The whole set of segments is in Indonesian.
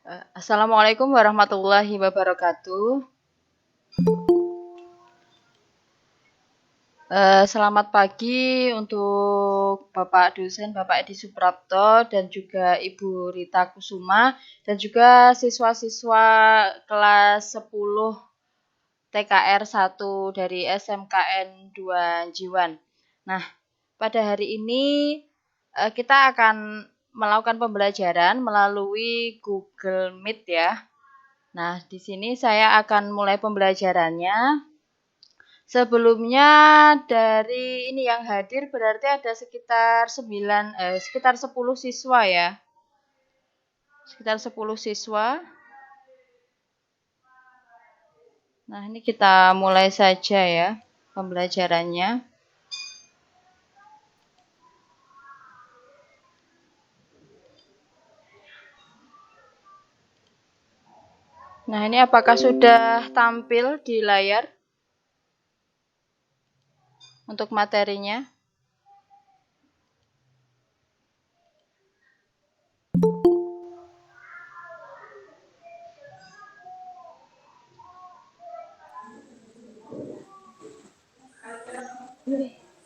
Assalamualaikum warahmatullahi wabarakatuh. Selamat pagi untuk Bapak dosen Bapak Edi Suprapto dan juga Ibu Rita Kusuma dan juga siswa-siswa kelas 10 TKR 1 dari SMKN 2 Jiwan. Nah, pada hari ini kita akan melakukan pembelajaran melalui Google Meet ya. Nah, di sini saya akan mulai pembelajarannya. Sebelumnya dari ini yang hadir berarti ada sekitar 10 siswa ya. Sekitar 10 siswa. Nah, ini kita mulai saja ya pembelajarannya. Nah, ini apakah sudah tampil di layar untuk materinya?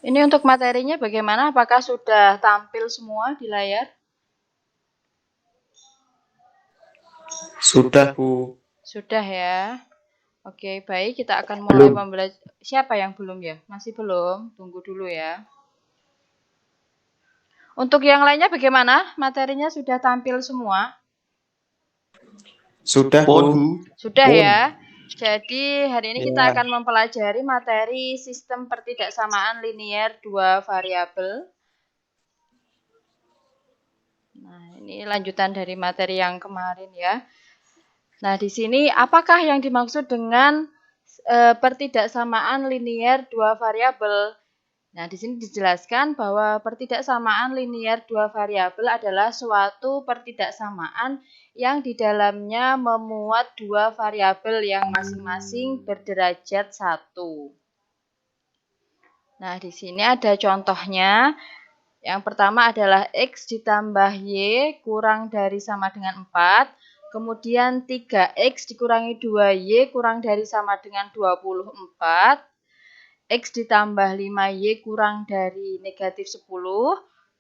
Ini untuk materinya bagaimana? Apakah sudah tampil semua di layar? Sudah, Bu. Sudah ya. Oke, baik. Kita akan mulai pembelajaran. Siapa yang belum ya? Masih belum? Tunggu dulu ya. Untuk yang lainnya bagaimana? Materinya sudah tampil semua? Sudah, Bu. Sudah ya. Jadi hari ini kita akan mempelajari materi sistem pertidaksamaan linier dua variabel. Nah, ini lanjutan dari materi yang kemarin ya. Nah, di sini apakah yang dimaksud dengan pertidaksamaan linier dua variabel? Nah, di sini dijelaskan bahwa pertidaksamaan linier dua variabel adalah suatu pertidaksamaan yang di dalamnya memuat dua variabel yang masing-masing berderajat 1. Nah, di sini ada contohnya. Yang pertama adalah X ditambah Y kurang dari sama dengan 4. Kemudian 3X dikurangi 2Y kurang dari sama dengan 24. X ditambah 5Y kurang dari negatif 10.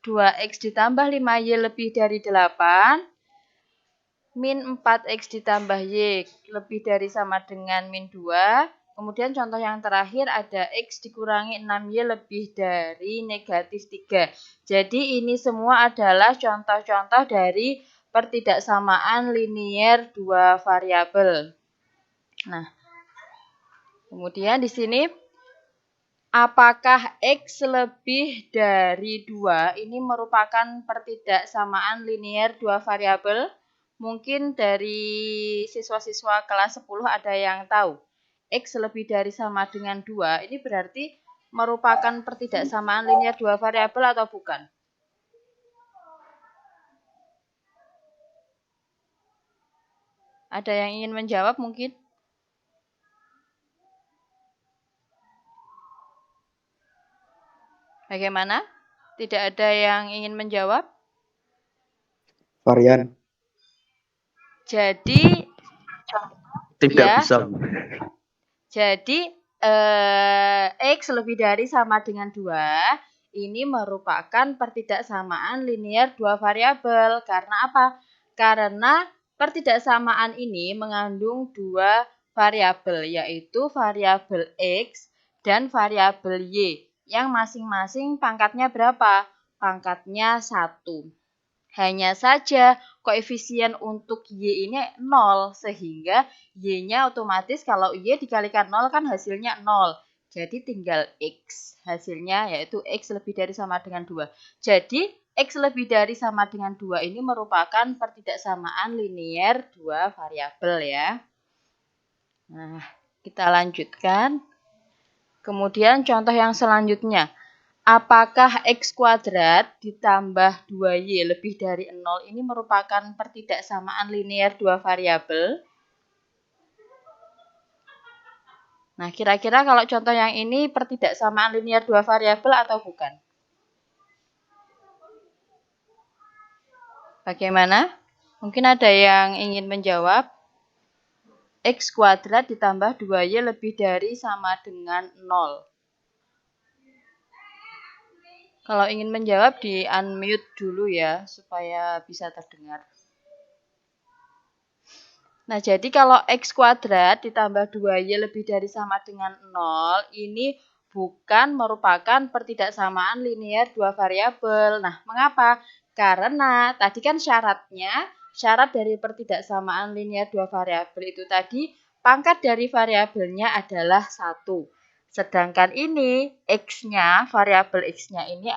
2X ditambah 5Y lebih dari 8. Min 4X ditambah Y lebih dari sama dengan min 2. Kemudian contoh yang terakhir ada X dikurangi 6Y lebih dari negatif 3. Jadi ini semua adalah contoh-contoh dari pertidaksamaan linier dua variabel. Nah, kemudian di sini apakah X lebih dari 2 ini merupakan pertidaksamaan linier dua variabel? Mungkin dari siswa-siswa kelas 10 ada yang tahu. X lebih dari sama dengan 2 ini berarti merupakan pertidaksamaan linier dua variabel atau bukan? Ada yang ingin menjawab mungkin? Bagaimana? Tidak ada yang ingin menjawab? Varian. Jadi Tidak ya, bisa. Jadi X lebih dari sama dengan 2 ini merupakan pertidaksamaan linier dua variabel. Karena apa? Karena pertidaksamaan ini mengandung dua variabel, yaitu variabel X dan variabel Y yang masing-masing pangkatnya berapa? Pangkatnya 1. Hanya saja koefisien untuk Y ini 0, sehingga Y-nya otomatis kalau Y dikalikan 0 kan hasilnya 0. Jadi tinggal X. Hasilnya yaitu X lebih dari sama dengan 2. Jadi X lebih dari sama dengan 2 ini merupakan pertidaksamaan linier dua variabel ya. Nah, kita lanjutkan. Kemudian contoh yang selanjutnya. Apakah X kuadrat ditambah 2Y lebih dari 0 ini merupakan pertidaksamaan linier dua variabel? Nah, kira-kira kalau contoh yang ini pertidaksamaan linier dua variabel atau bukan? Bagaimana? Mungkin ada yang ingin menjawab. X kuadrat ditambah 2Y lebih dari sama dengan 0. Kalau ingin menjawab di unmute dulu ya, supaya bisa terdengar. Nah, jadi kalau X kuadrat ditambah 2Y lebih dari sama dengan 0, ini bukan merupakan pertidaksamaan linier dua variabel. Nah, mengapa? Karena tadi kan syarat dari pertidaksamaan linier dua variabel itu tadi, pangkat dari variabelnya adalah 1. Sedangkan ini, X-nya, variabel X-nya ini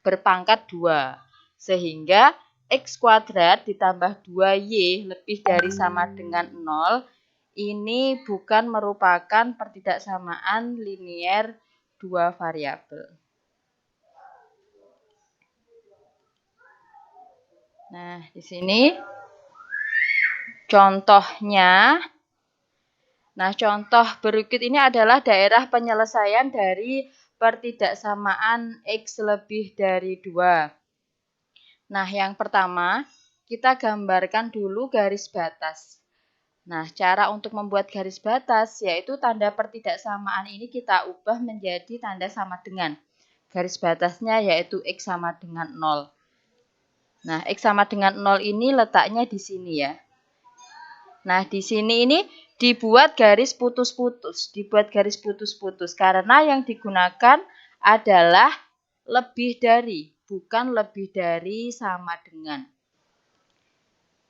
berpangkat 2. Sehingga X kuadrat ditambah 2Y lebih dari sama dengan 0, ini bukan merupakan pertidaksamaan linier dua variabel. Nah, di sini contohnya. Nah, contoh berikut ini adalah daerah penyelesaian dari pertidaksamaan X lebih dari 2. Nah, yang pertama, kita gambarkan dulu garis batas. Nah, cara untuk membuat garis batas yaitu tanda pertidaksamaan ini kita ubah menjadi tanda sama dengan. Garis batasnya yaitu X sama dengan 0. Nah, X sama dengan 0 ini letaknya di sini ya. Nah, di sini ini dibuat garis putus-putus. Karena yang digunakan adalah lebih dari, bukan lebih dari sama dengan.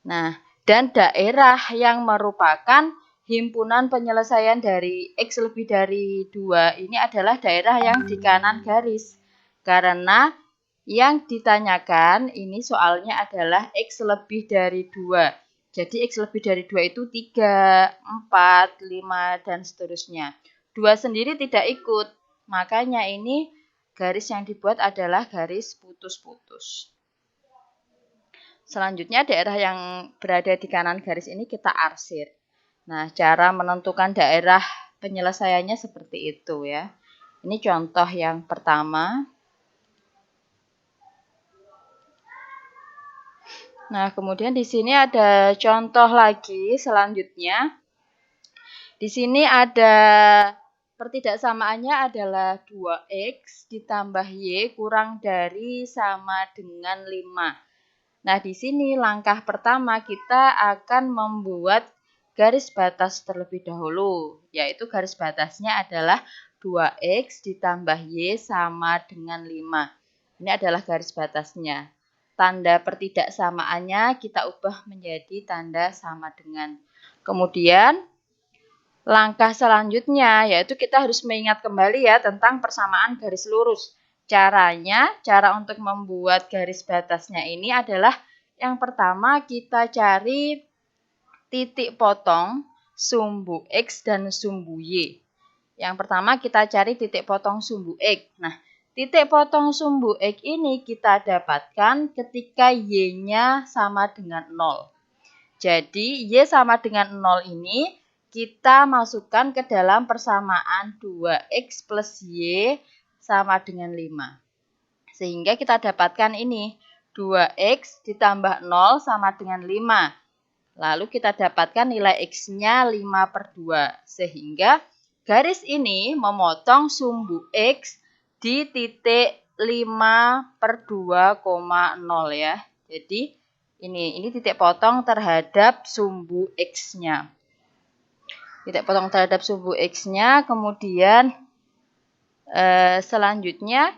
Nah, dan daerah yang merupakan himpunan penyelesaian dari X lebih dari 2 ini adalah daerah yang di kanan garis. Karena yang ditanyakan ini soalnya adalah X lebih dari 2. Jadi X lebih dari 2 itu 3, 4, 5, dan seterusnya. 2 sendiri tidak ikut. Makanya ini garis yang dibuat adalah garis putus-putus. Selanjutnya daerah yang berada di kanan garis ini kita arsir. Nah, cara menentukan daerah penyelesaiannya seperti itu ya. Ini contoh yang pertama. Nah, kemudian di sini ada contoh lagi selanjutnya. Di sini ada pertidaksamaannya adalah 2X ditambah Y kurang dari sama dengan 5. Nah, di sini langkah pertama kita akan membuat garis batas terlebih dahulu, yaitu garis batasnya adalah 2X ditambah Y sama dengan 5. Ini adalah garis batasnya. Tanda pertidaksamaannya kita ubah menjadi tanda sama dengan. Kemudian, langkah selanjutnya yaitu kita harus mengingat kembali ya tentang persamaan garis lurus. Cara untuk membuat garis batasnya ini adalah yang pertama kita cari titik potong sumbu X dan sumbu Y. Yang pertama kita cari titik potong sumbu X. Nah, titik potong sumbu X ini kita dapatkan ketika Y-nya sama dengan 0. Jadi, Y sama dengan 0 ini kita masukkan ke dalam persamaan 2X plus Y sama dengan 5. Sehingga kita dapatkan ini, 2X ditambah 0 sama dengan 5. Lalu kita dapatkan nilai X-nya 5/2. Sehingga garis ini memotong sumbu X di titik 5/2,0 ya. Jadi ini titik potong terhadap sumbu X-nya. Titik potong terhadap sumbu X-nya, kemudian selanjutnya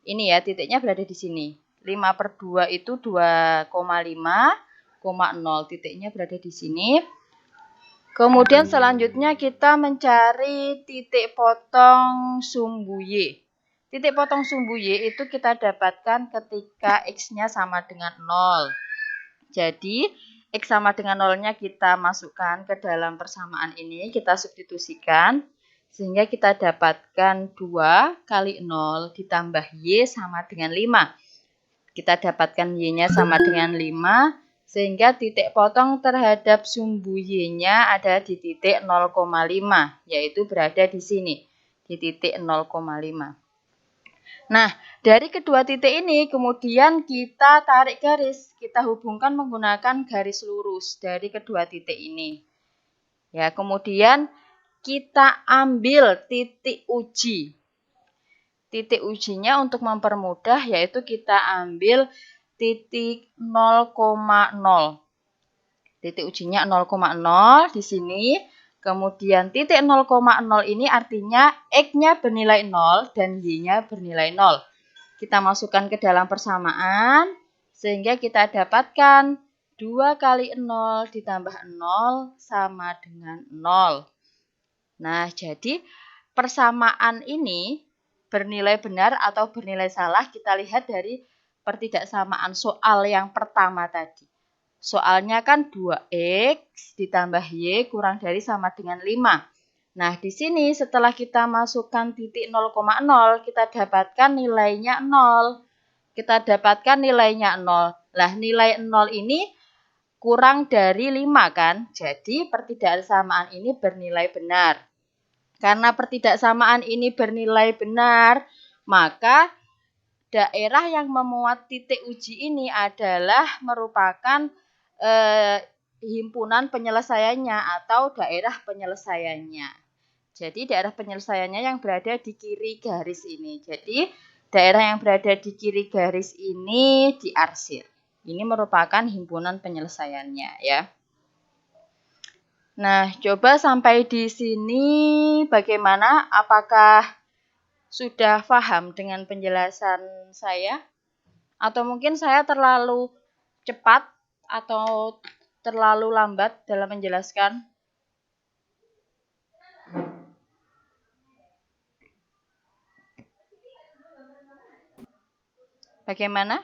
ini ya titiknya berada di sini. 5/2 itu 2,5,0, titiknya berada di sini. Kemudian selanjutnya kita mencari titik potong sumbu Y. Titik potong sumbu Y itu kita dapatkan ketika X-nya sama dengan 0. Jadi, X sama dengan 0-nya kita masukkan ke dalam persamaan ini, kita substitusikan. Sehingga kita dapatkan 2 kali 0 ditambah Y sama dengan 5. Kita dapatkan Y-nya sama dengan 5. Sehingga titik potong terhadap sumbu Y-nya ada di titik 0,5, yaitu berada di sini, di titik 0,5. Nah, dari kedua titik ini kemudian kita tarik garis, kita hubungkan menggunakan garis lurus dari kedua titik ini. Ya, kemudian kita ambil titik uji. Titik ujinya untuk mempermudah yaitu kita ambil titik 0,0. Titik ujinya 0,0 di sini. Kemudian titik 0,0 ini artinya X-nya bernilai 0 dan Y-nya bernilai 0. Kita masukkan ke dalam persamaan sehingga kita dapatkan 2 kali 0 ditambah 0 sama dengan 0. Nah, jadi persamaan ini bernilai benar atau bernilai salah kita lihat dari pertidaksamaan soal yang pertama tadi. Soalnya kan 2X ditambah Y kurang dari sama dengan 5. Nah, di sini setelah kita masukkan titik 0,0, kita dapatkan nilainya 0. Kita dapatkan nilainya 0. Lah, nilai 0 ini kurang dari 5 kan? Jadi, pertidaksamaan ini bernilai benar. Karena pertidaksamaan ini bernilai benar, maka daerah yang memuat titik uji ini adalah merupakan himpunan penyelesaiannya atau daerah penyelesaiannya. Jadi daerah penyelesaiannya yang berada di kiri garis ini. Jadi daerah yang berada di kiri garis ini diarsir. Ini merupakan himpunan penyelesaiannya ya. Nah, coba sampai di sini bagaimana? Apakah sudah paham dengan penjelasan saya? Atau mungkin saya terlalu cepat atau terlalu lambat dalam menjelaskan? Bagaimana?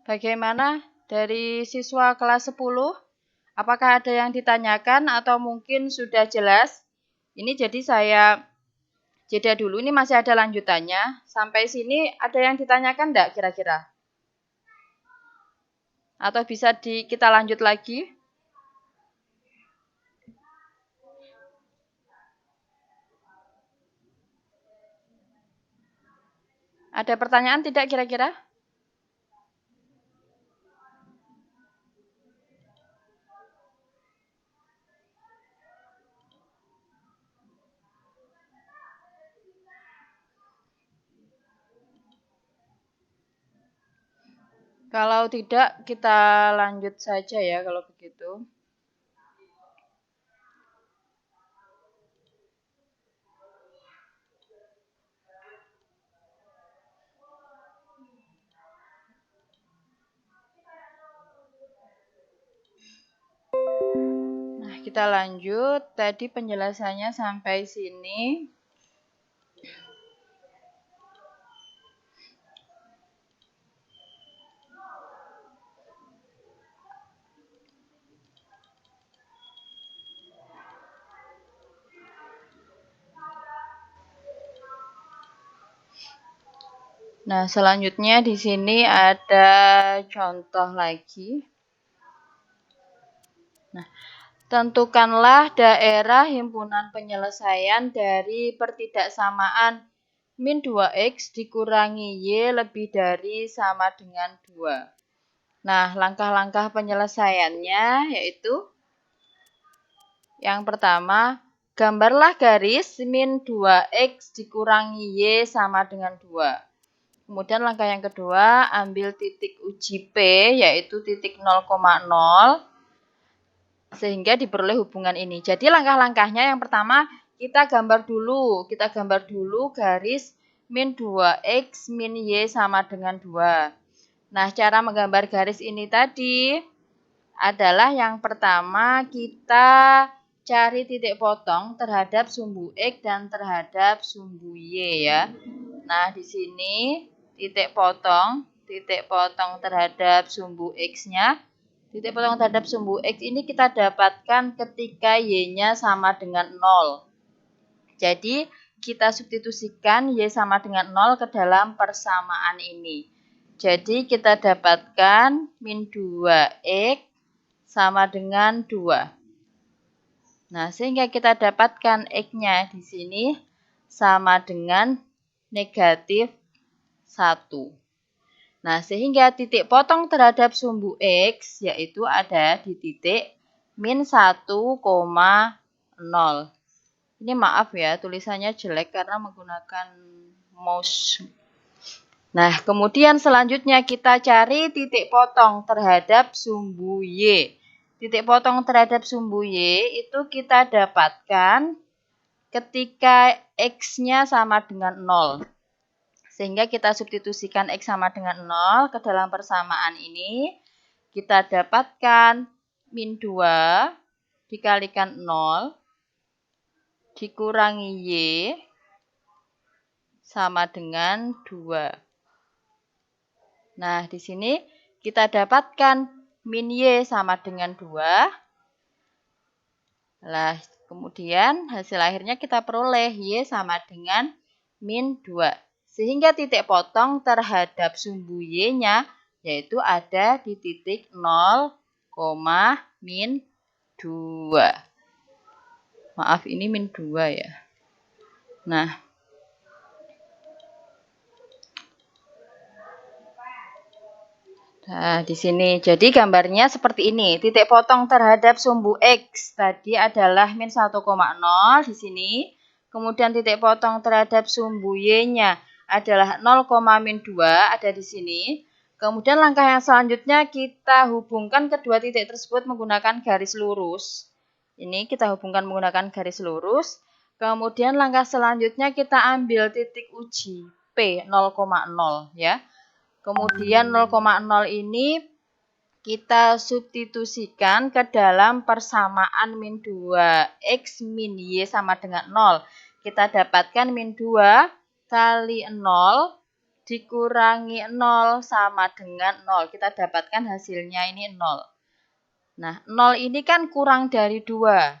Bagaimana dari siswa kelas 10? Apakah ada yang ditanyakan atau mungkin sudah jelas? Ini jadi saya jeda dulu, ini masih ada lanjutannya. Sampai sini ada yang ditanyakan enggak kira-kira? Atau bisa kita lanjut lagi? Ada pertanyaan tidak kira-kira? Kalau tidak, kita lanjut saja ya kalau begitu. Nah, kita lanjut. Tadi penjelasannya sampai sini. Nah, selanjutnya di sini ada contoh lagi. Nah, tentukanlah daerah himpunan penyelesaian dari pertidaksamaan min 2X dikurangi Y lebih dari sama dengan 2. Nah, langkah-langkah penyelesaiannya yaitu yang pertama, gambarlah garis min 2X dikurangi Y sama dengan 2. Kemudian langkah yang kedua, ambil titik uji P, yaitu titik 0,0, sehingga diperoleh hubungan ini. Jadi langkah-langkahnya yang pertama, kita gambar dulu garis min 2X min Y sama dengan 2. Nah, cara menggambar garis ini tadi adalah yang pertama kita cari titik potong terhadap sumbu X dan terhadap sumbu Y ya. Nah, di sini titik potong terhadap sumbu X-nya, Titik potong terhadap sumbu X ini kita dapatkan ketika Y-nya sama dengan 0. Jadi, kita substitusikan Y sama dengan 0 ke dalam persamaan ini. Jadi, kita dapatkan min 2X sama dengan 2. Nah, sehingga kita dapatkan X-nya di sini sama dengan negatif 1. Nah, sehingga titik potong terhadap sumbu X yaitu ada di titik min 1,0. Ini maaf ya, tulisannya jelek karena menggunakan mouse. Nah, kemudian selanjutnya kita cari titik potong terhadap sumbu Y. Titik potong terhadap sumbu Y itu kita dapatkan ketika X-nya sama dengan 0. Sehingga kita substitusikan X sama dengan 0 ke dalam persamaan ini. Kita dapatkan min 2 dikalikan 0 dikurangi Y sama dengan 2. Nah, di sini kita dapatkan min Y sama dengan 2. Nah, kemudian hasil akhirnya kita peroleh Y sama dengan min 2. Sehingga titik potong terhadap sumbu Y-nya yaitu ada di titik 0, min 2. Maaf, ini min 2 ya. Nah, di sini. Jadi gambarnya seperti ini. Titik potong terhadap sumbu X tadi adalah min 1,0 di sini. Kemudian titik potong terhadap sumbu Y-nya adalah 0, min 2 ada di sini. Kemudian langkah yang selanjutnya kita hubungkan kedua titik tersebut menggunakan garis lurus. Ini kita hubungkan menggunakan garis lurus. Kemudian langkah selanjutnya kita ambil titik uji P 0,0 ya. Kemudian 0,0 ini kita substitusikan ke dalam persamaan min 2X min Y sama dengan 0. Kita dapatkan min 2 kali 0 dikurangi 0 sama dengan 0. Kita dapatkan hasilnya ini 0. Nah, 0 ini kan kurang dari 2.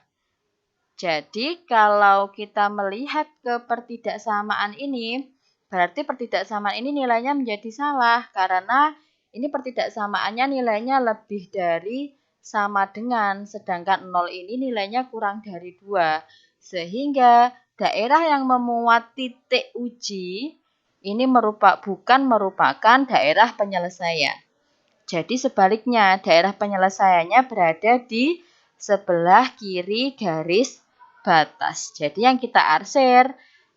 Jadi, kalau kita melihat ke pertidaksamaan ini, berarti pertidaksamaan ini nilainya menjadi salah. Karena ini pertidaksamaannya nilainya lebih dari sama dengan. Sedangkan 0 ini nilainya kurang dari 2. Sehingga daerah yang memuat titik uji ini bukan merupakan daerah penyelesaian. Jadi sebaliknya, daerah penyelesaiannya berada di sebelah kiri garis batas. Jadi yang kita arsir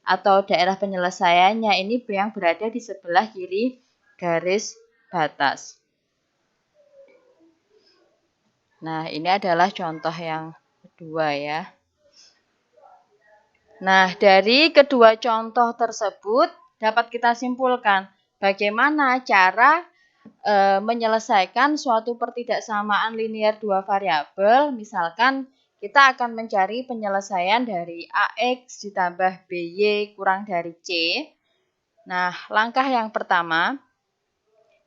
atau daerah penyelesaiannya ini yang berada di sebelah kiri garis batas. Nah, ini adalah contoh yang kedua ya. Nah, dari kedua contoh tersebut dapat kita simpulkan bagaimana cara menyelesaikan suatu pertidaksamaan linear dua variabel. Misalkan kita akan mencari penyelesaian dari AX ditambah BY kurang dari C. Nah, langkah yang pertama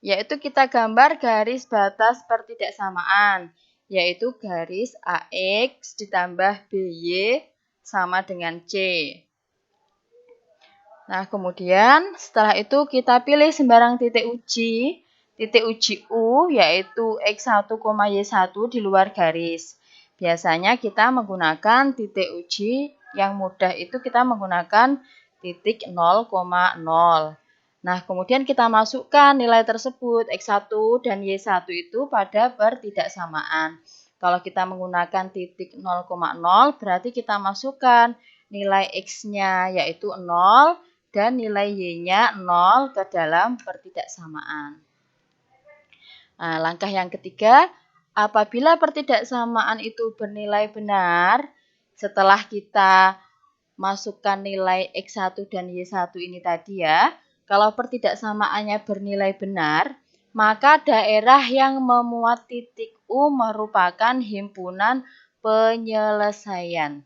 yaitu kita gambar garis batas pertidaksamaan, yaitu garis AX ditambah BY sama dengan C. Nah, kemudian setelah itu kita pilih sembarang titik uji. Titik uji U yaitu X1, Y1 di luar garis. Biasanya kita menggunakan titik uji yang mudah itu kita menggunakan titik 0,0. Nah, kemudian kita masukkan nilai tersebut X1 dan Y1 itu pada pertidaksamaan. Kalau kita menggunakan titik 0,0 berarti kita masukkan nilai X-nya yaitu 0 dan nilai Y-nya 0 ke dalam pertidaksamaan. Nah, langkah yang ketiga, apabila pertidaksamaan itu bernilai benar, setelah kita masukkan nilai X1 dan Y1 ini tadi ya, kalau pertidaksamaannya bernilai benar, maka daerah yang memuat titik U merupakan himpunan penyelesaian.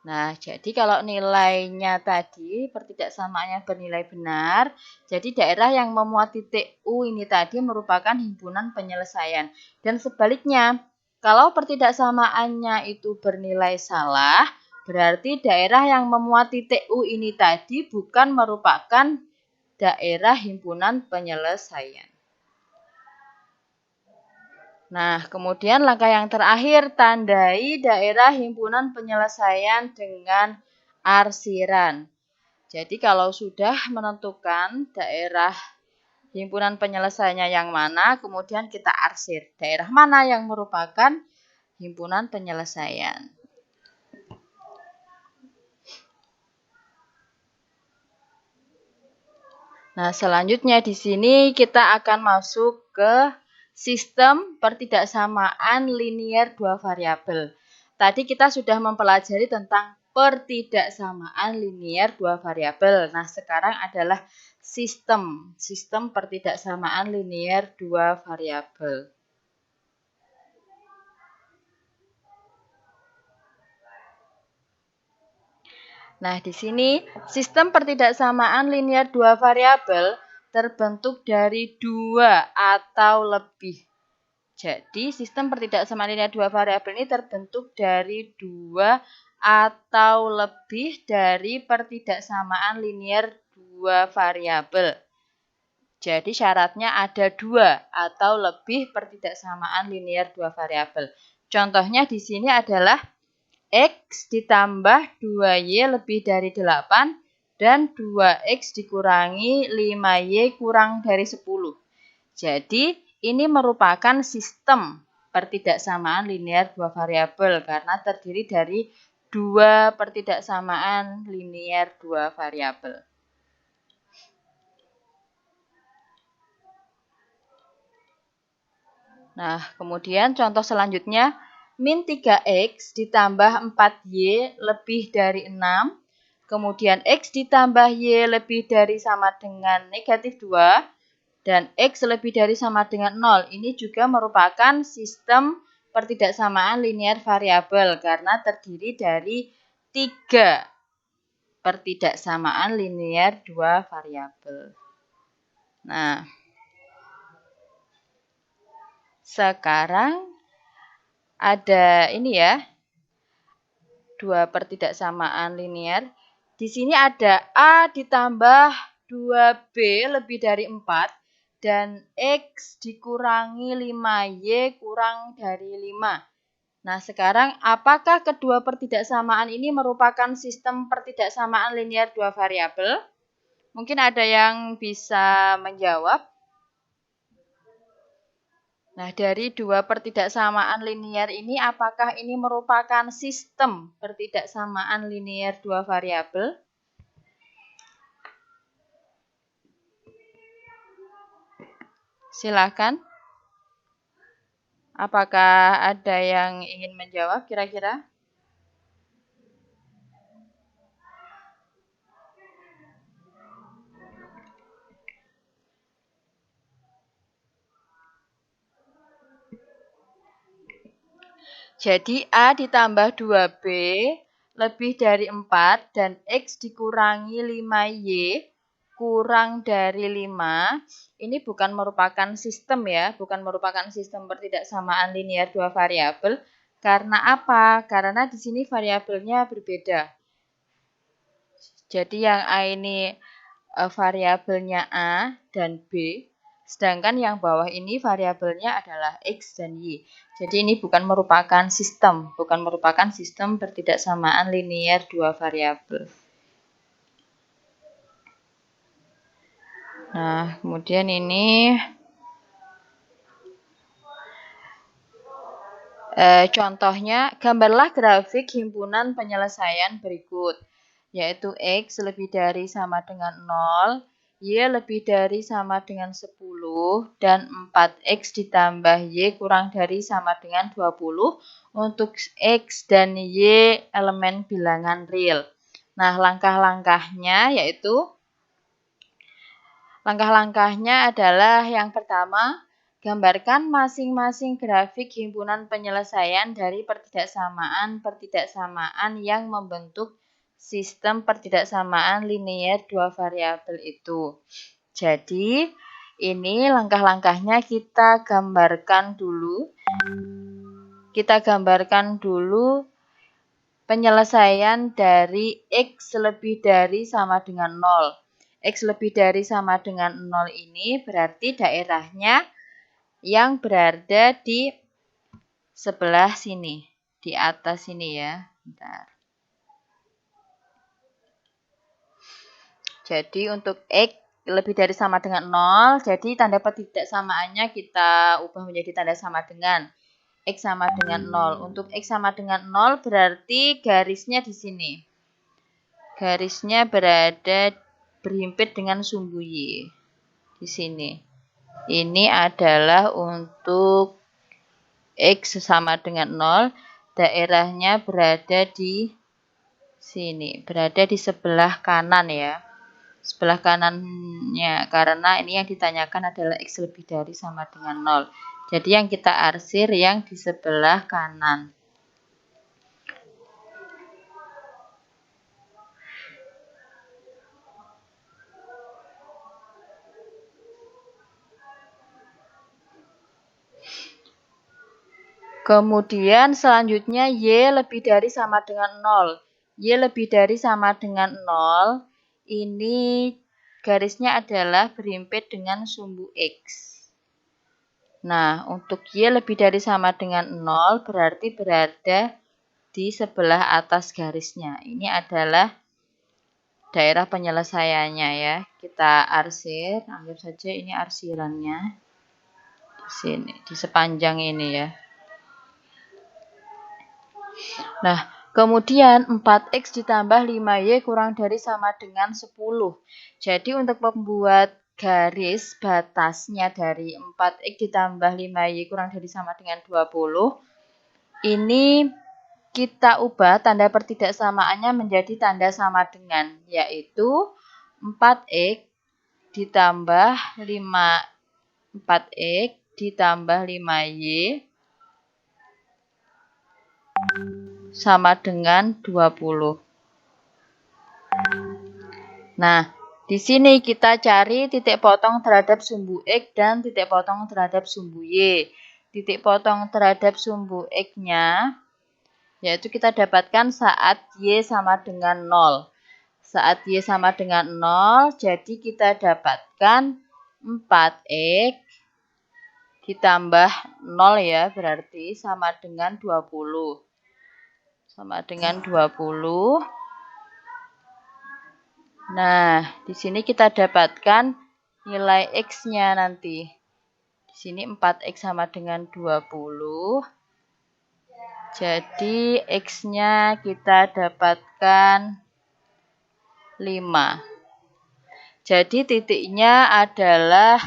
Nah, jadi kalau nilainya tadi pertidaksamaannya bernilai benar, jadi daerah yang memuat titik U ini tadi merupakan himpunan penyelesaian. Dan sebaliknya, kalau pertidaksamaannya itu bernilai salah, berarti daerah yang memuat titik U ini tadi bukan merupakan daerah himpunan penyelesaian. Nah, kemudian langkah yang terakhir, tandai daerah himpunan penyelesaian dengan arsiran. Jadi kalau sudah menentukan daerah himpunan penyelesaiannya yang mana, kemudian kita arsir. Daerah mana yang merupakan himpunan penyelesaian. Nah, selanjutnya di sini kita akan masuk ke sistem pertidaksamaan linier dua variabel. Tadi kita sudah mempelajari tentang pertidaksamaan linier dua variabel. Nah, sekarang adalah sistem pertidaksamaan linier dua variabel. Nah, di sini sistem pertidaksamaan linier dua variabel terbentuk dari dua atau lebih. Jadi, sistem pertidaksamaan linier dua variabel ini terbentuk dari dua atau lebih dari pertidaksamaan linier dua variabel. Jadi, syaratnya ada dua atau lebih pertidaksamaan linier dua variabel. Contohnya di sini adalah X ditambah 2Y lebih dari 8 dan 2X dikurangi 5Y kurang dari 10. Jadi, ini merupakan sistem pertidaksamaan linier dua variabel karena terdiri dari dua pertidaksamaan linier dua variabel. Nah, kemudian contoh selanjutnya, min 3X ditambah 4Y lebih dari 6, kemudian X ditambah Y lebih dari sama dengan negatif 2, dan X lebih dari sama dengan 0. Ini juga merupakan sistem pertidaksamaan linier variabel karena terdiri dari 3 pertidaksamaan linier dua variabel. Nah, sekarang ada ini ya, dua pertidaksamaan linier. Di sini ada A ditambah 2B lebih dari 4 dan X dikurangi 5Y kurang dari 5. Nah, sekarang apakah kedua pertidaksamaan ini merupakan sistem pertidaksamaan linier dua variabel? Mungkin ada yang bisa menjawab. Nah, dari dua pertidaksamaan linier ini, apakah ini merupakan sistem pertidaksamaan linier dua variabel? Silakan. Apakah ada yang ingin menjawab kira-kira? Jadi A ditambah 2B lebih dari 4 dan X dikurangi 5Y kurang dari 5. Ini bukan merupakan sistem ya, bukan merupakan sistem pertidaksamaan linier dua variabel. Karena apa? Karena di sini variabelnya berbeda. Jadi yang A ini variabelnya A dan B. Sedangkan yang bawah ini variabelnya adalah X dan Y. Jadi ini bukan merupakan sistem pertidaksamaan linier dua variabel. Nah, kemudian ini contohnya, gambarlah grafik himpunan penyelesaian berikut, yaitu X lebih dari sama dengan 0, Y lebih dari sama dengan 10, dan 4X ditambah Y kurang dari sama dengan 20 untuk X dan Y elemen bilangan real. Nah, langkah-langkahnya adalah yang pertama, Gambarkan masing-masing grafik himpunan penyelesaian dari pertidaksamaan yang membentuk sistem pertidaksamaan linier dua variabel itu. Jadi, ini langkah-langkahnya kita gambarkan dulu. Kita gambarkan dulu penyelesaian dari X lebih dari sama dengan 0. X lebih dari sama dengan 0 ini berarti daerahnya yang berada di sebelah sini, di atas sini ya. Bentar. Jadi untuk X lebih dari sama dengan 0, jadi tanda pertidaksamaannya kita ubah menjadi tanda sama dengan. X sama dengan 0. Untuk X sama dengan 0 berarti garisnya di sini. Garisnya berada berhimpit dengan sumbu Y. Di sini. Ini adalah untuk X sama dengan 0. Daerahnya berada di sini. Berada di sebelah kanan ya. Sebelah kanannya. Karena ini yang ditanyakan adalah X lebih dari sama dengan 0. Jadi yang kita arsir yang di sebelah kanan. Kemudian selanjutnya Y lebih dari sama dengan 0. Y lebih dari sama dengan 0. Ini garisnya adalah berhimpit dengan sumbu X. Nah, untuk Y lebih dari sama dengan 0 berarti berada di sebelah atas garisnya. Ini adalah daerah penyelesaiannya ya. Kita arsir, anggap saja ini arsirannya. Di sini, di sepanjang ini ya. Nah, kemudian 4X ditambah 5Y kurang dari sama dengan 10. Jadi untuk membuat garis batasnya dari 4X ditambah 5Y kurang dari sama dengan 20, ini kita ubah tanda pertidaksamaannya menjadi tanda sama dengan, yaitu 4X ditambah 4X ditambah 5Y sama dengan 20. Nah, di sini kita cari titik potong terhadap sumbu X dan titik potong terhadap sumbu Y. Titik potong terhadap sumbu X-nya yaitu kita dapatkan saat Y sama dengan 0. Saat Y sama dengan 0, jadi kita dapatkan 4X ditambah 0 ya, berarti sama dengan 20. Sama dengan 20. Nah, di sini kita dapatkan nilai X-nya nanti. Di sini 4X sama dengan 20. Jadi X-nya kita dapatkan 5. Jadi titiknya adalah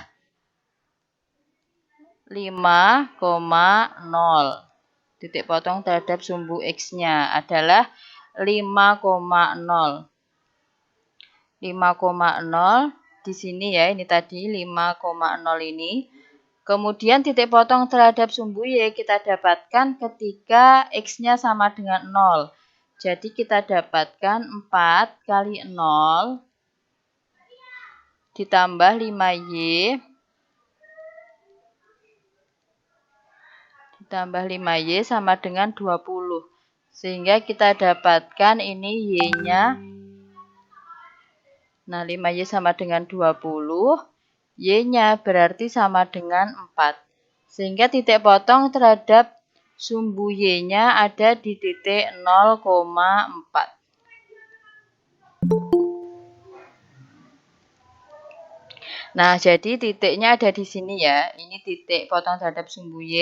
5,0. Titik potong terhadap sumbu X-nya adalah 5,0. 5,0 di sini ya, ini tadi 5,0 ini. Kemudian titik potong terhadap sumbu Y kita dapatkan ketika X-nya sama dengan 0. Jadi kita dapatkan 4 kali 0 ditambah 5Y ditambah 5Y sama dengan 20. Sehingga kita dapatkan ini Y-nya. Nah, 5Y sama dengan 20. Y-nya berarti sama dengan 4. Sehingga titik potong terhadap sumbu Y-nya ada di titik 0,4. Nah, jadi titiknya ada di sini ya. Ini titik potong terhadap sumbu Y.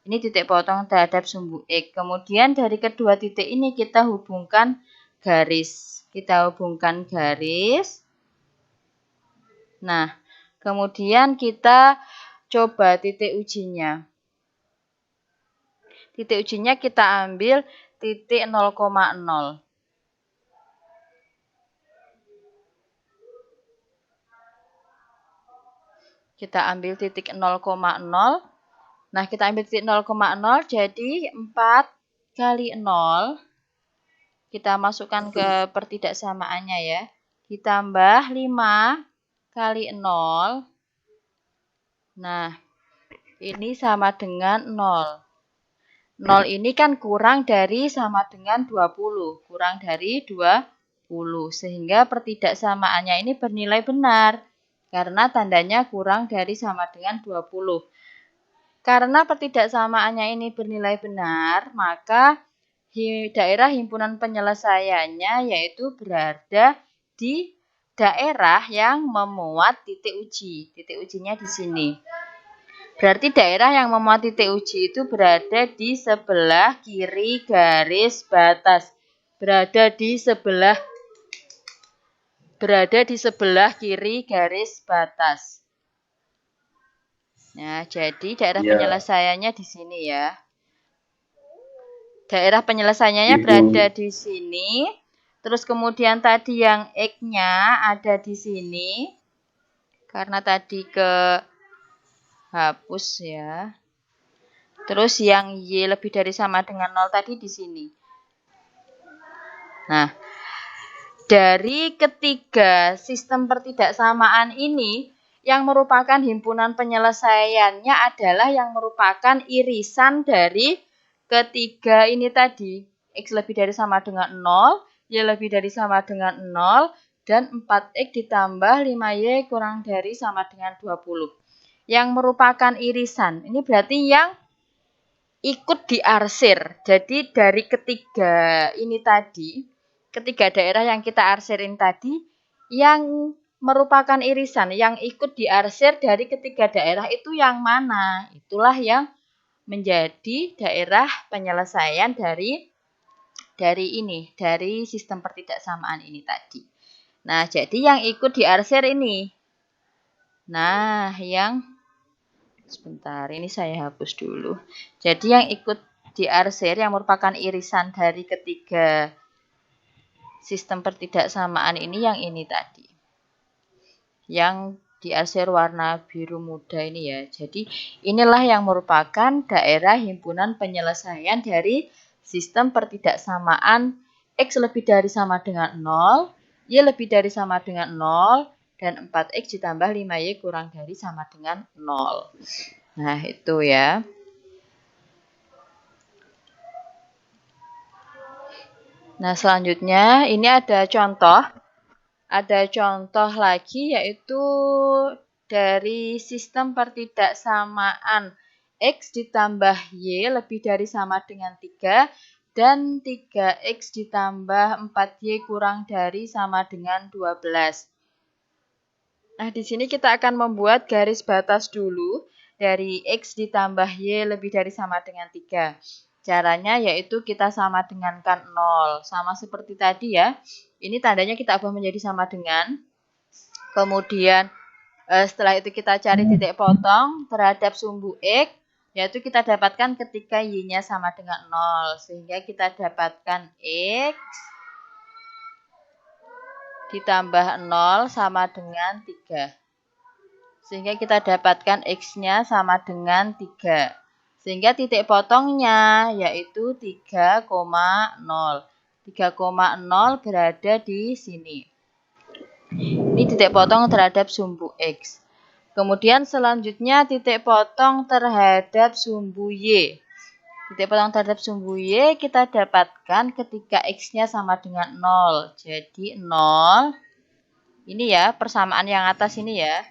Ini titik potong terhadap sumbu X. Kemudian dari kedua titik ini kita hubungkan garis. Kita hubungkan garis. Nah, kemudian kita coba titik ujinya. Titik ujinya kita ambil titik 0,0. Kita ambil titik 0,0. Nah, kita ambil titik 0,0, jadi 4 kali 0. Kita masukkan ke pertidaksamaannya ya. Ditambah 5 kali 0. Nah, ini sama dengan 0. 0 ini kan kurang dari sama dengan 20. Kurang dari 20. Sehingga pertidaksamaannya ini bernilai benar. Karena tandanya kurang dari sama dengan 20. Karena pertidaksamaannya ini bernilai benar, maka daerah himpunan penyelesaiannya yaitu berada di daerah yang memuat titik uji. Titik ujinya di sini. Berarti daerah yang memuat titik uji itu berada di sebelah kiri garis batas. Berada di sebelah kiri garis batas. Nah, jadi daerah penyelesaiannya di sini ya. Daerah penyelesaiannya berada di sini. Terus kemudian tadi yang X-nya ada di sini. Karena tadi ke hapus ya. Terus yang Y lebih dari sama dengan 0 tadi di sini. Nah, dari ketiga sistem pertidaksamaan ini, yang merupakan himpunan penyelesaiannya adalah yang merupakan irisan dari ketiga ini tadi. X lebih dari sama dengan 0, Y lebih dari sama dengan 0, dan 4X ditambah 5Y kurang dari sama dengan 20. Yang merupakan irisan, ini berarti yang ikut diarsir. Jadi dari ketiga ini tadi, ketiga daerah yang kita arsirin tadi, yang merupakan irisan, yang ikut diarsir dari ketiga daerah itu yang mana? Itulah yang menjadi daerah penyelesaian dari sistem pertidaksamaan ini tadi. Nah, jadi yang ikut diarsir ini. Nah, sebentar, ini saya hapus dulu. Jadi yang ikut diarsir yang merupakan irisan dari ketiga sistem pertidaksamaan ini yang ini tadi. Yang diarsir warna biru muda ini ya. Jadi inilah yang merupakan daerah himpunan penyelesaian dari sistem pertidaksamaan X lebih dari sama dengan 0, Y lebih dari sama dengan 0, dan 4X ditambah 5Y kurang dari sama dengan 0. Nah, itu ya. Nah, selanjutnya ini ada contoh. Ada contoh lagi yaitu dari sistem pertidaksamaan X ditambah Y lebih dari sama dengan 3 dan 3X ditambah 4Y kurang dari sama dengan 12. Nah, di sini kita akan membuat garis batas dulu dari X ditambah Y lebih dari sama dengan 3. Caranya yaitu kita sama dengankan 0. Sama seperti tadi ya. Ini tandanya kita ubah menjadi sama dengan. Kemudian setelah itu kita cari titik potong terhadap sumbu X. Yaitu kita dapatkan ketika Y-nya sama dengan 0. Sehingga kita dapatkan X ditambah 0 sama dengan 3. Sehingga kita dapatkan X-nya sama dengan 3. Sehingga titik potongnya yaitu 3,0. 3,0 berada di sini. Ini titik potong terhadap sumbu X. Kemudian selanjutnya titik potong terhadap sumbu Y. Titik potong terhadap sumbu Y kita dapatkan ketika X-nya sama dengan 0. Jadi 0. Ini ya persamaan yang atas ini ya.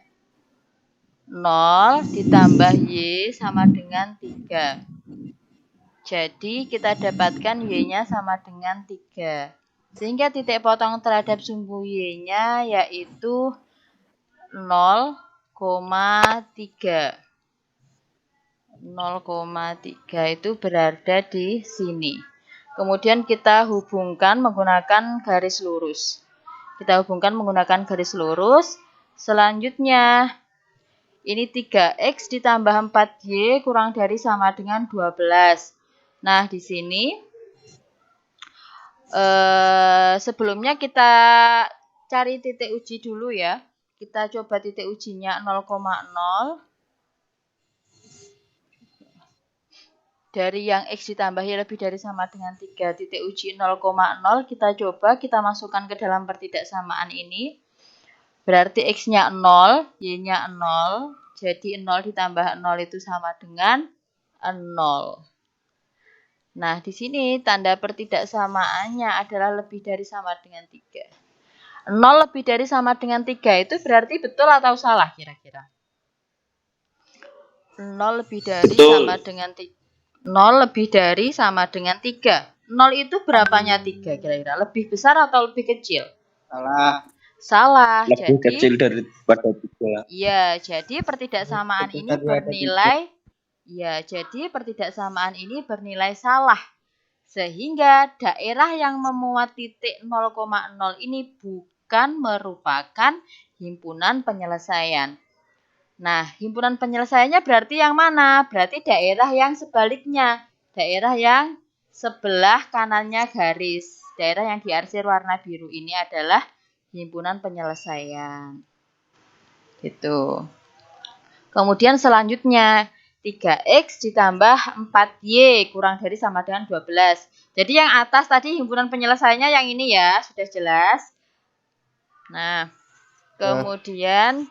0 ditambah Y sama dengan 3. Jadi kita dapatkan Y-nya sama dengan 3. Sehingga titik potong terhadap sumbu Y-nya yaitu 0,3. 0,3 itu berada di sini. Kemudian kita hubungkan menggunakan garis lurus. Kita hubungkan menggunakan garis lurus. Selanjutnya ini 3X ditambah 4Y kurang dari sama dengan 12. Nah, di sini sebelumnya kita cari titik uji dulu ya. Kita coba titik ujinya 0,0. Dari yang X ditambah Y lebih dari sama dengan 3, titik uji 0,0. Kita coba, kita masukkan ke dalam pertidaksamaan ini. Berarti X-nya 0, Y-nya 0. Jadi 0 ditambah 0 itu sama dengan 0. Nah, di sini tanda pertidaksamaannya adalah lebih dari sama dengan 3. 0 lebih dari sama dengan 3 itu berarti betul atau salah kira-kira? 0 lebih dari Betul. sama dengan 3. 0 lebih dari sama dengan 3. 0 itu berapanya 3 kira-kira? Lebih besar atau lebih kecil? Salah. Salah. Lebih Jadi kecil daripada 3. iya, jadi pertidaksamaan ini bernilai bernilai salah. Sehingga daerah yang memuat titik 0,0 ini bukan merupakan himpunan penyelesaian. Nah, himpunan penyelesaiannya berarti yang mana? Berarti daerah yang sebaliknya. Daerah yang sebelah kanannya garis. Daerah yang diarsir warna biru ini adalah himpunan penyelesaian. Gitu. Kemudian selanjutnya 3X ditambah 4Y kurang dari sama dengan 12. Jadi yang atas tadi himpunan penyelesaiannya yang ini ya, sudah jelas. Nah, kemudian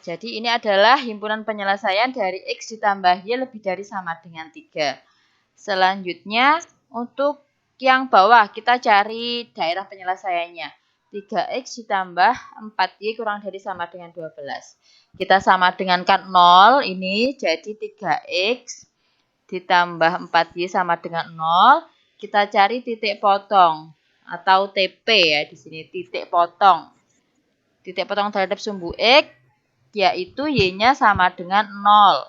jadi ini adalah himpunan penyelesaian dari X ditambah Y lebih dari sama dengan 3. Selanjutnya untuk yang bawah kita cari daerah penyelesaiannya. 3X ditambah 4Y kurang dari sama dengan 12. Kita sama dengan kan 0 ini, jadi 3X ditambah 4Y sama dengan 0. Kita cari titik potong atau TP ya di sini, titik potong. Titik potong terhadap sumbu X, yaitu Y-nya sama dengan 0.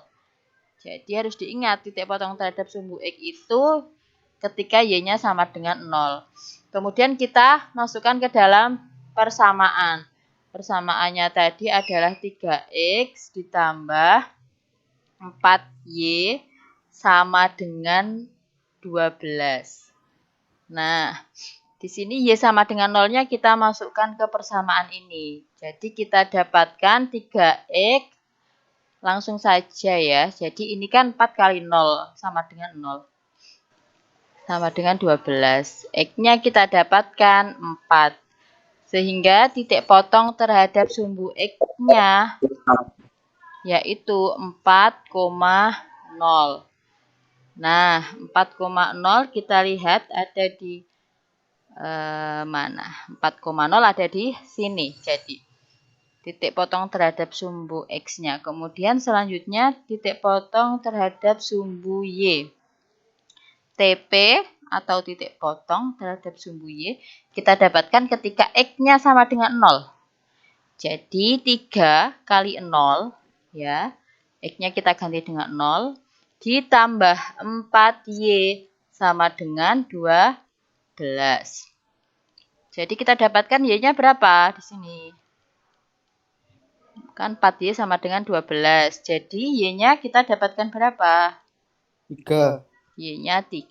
Jadi harus diingat titik potong terhadap sumbu X itu ketika Y-nya sama dengan 0. Kemudian kita masukkan ke dalam persamaan. Persamaannya tadi adalah 3X ditambah 4Y sama dengan 12. Nah, di sini Y sama dengan 0-nya kita masukkan ke persamaan ini. Jadi kita dapatkan 3X langsung saja ya. Jadi ini kan 4 kali 0 sama dengan 0. Sama dengan 12. X-nya kita dapatkan 4. Sehingga titik potong terhadap sumbu X-nya yaitu 4,0. Nah, 4,0 kita lihat ada di mana? 4,0 ada di sini. Jadi, titik potong terhadap sumbu X-nya. Kemudian selanjutnya titik potong terhadap sumbu Y. TP atau titik potong terhadap sumbu Y kita dapatkan ketika X-nya sama dengan 0. Jadi 3 kali 0 ya. X-nya kita ganti dengan 0 ditambah 4Y sama dengan 12. Jadi kita dapatkan Y-nya berapa di sini? Kan 4Y sama dengan 12. Jadi Y-nya kita dapatkan berapa? 3. Y-nya 3.